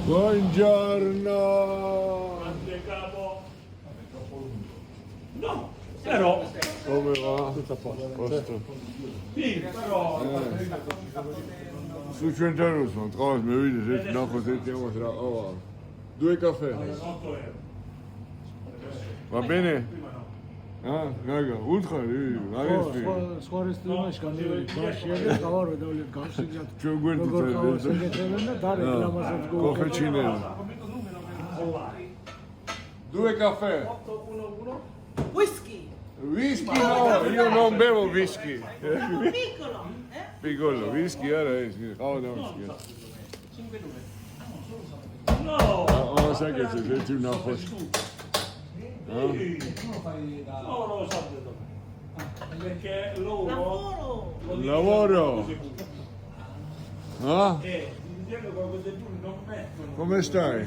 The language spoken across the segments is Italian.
Buongiorno. No, però. Come va? Tutto a posto. Sì, però. Su 100 euro sono trovati, mi vedi, no, consentiamo tra... Oh, 2 caffè. 8 euro. Va bene? Ah, raga, ultra, aresti. სხვა რესტორანში გამივიდი, ბარში და გავარ ვედავლეთ გავშიგათ. ჩვენ გვერდით შეგეცებენ და და რეკლამასაც გქონდა. Caffè cinese. 2 caffè. Whisky. Whisky no, io non bevo whisky. Piccolo. Piccolo, whisky era oh no, whisky. No! Oh, sai che se senti una cosa. No, lo so perché loro Lavoro. Lavoro. Ah? dicendo qualcosa di più non mettono. Come stai?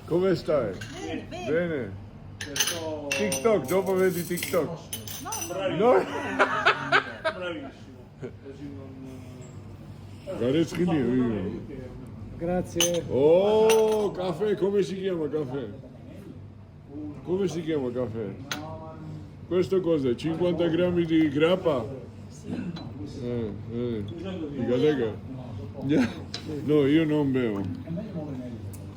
Come stai? Bene. Bene. TikTok, dopo vedi TikTok. Bravissimo. No? Bravissimo. Così non. Gareschini io. Grazie. Oh, caffè, come si chiama caffè? Come si chiama caffè? Questo cos'è? 50 grammi di grappa? Dica, dica. No, io non bevo.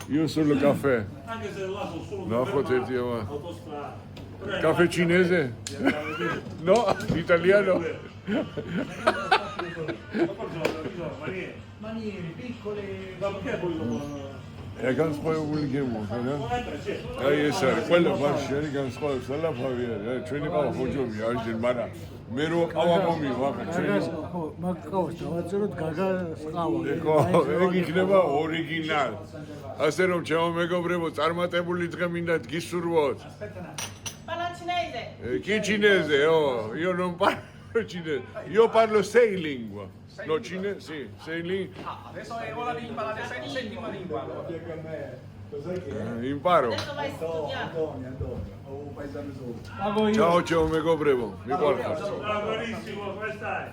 Io solo caffè. Anche se là sono solo No, potete autostrada. Caffè cinese? No, italiano. Maniere piccole. Ma perché poi lo Έκανε σπρώχνει και μου, ეს არის ყველა ბავშვი განსხვავებსა და ფავიარი. ჩვენი ყავა ხოჯობი არის მარა. მე რო ყავა მომივა ჩვენი. ხო, მაგ ყავს დავაწეროთ გაგას ყავა. ეგ იქნება ორიგინალ. ასე რომ ჩემო მეგობრებო, წარმატებული დღე მინდა გისურვოთ. Parla cinese. Chi cinese? Oh, io non parlo cinese. Io parlo 6 lingue. No, cinese, sì, 6 lingue. Adesso è ora di imparare settima lingua. Imparo. Adesso vai a studiare. Ciao, ciao, megobrevo. Mi guarda. Bravissimo, come stai?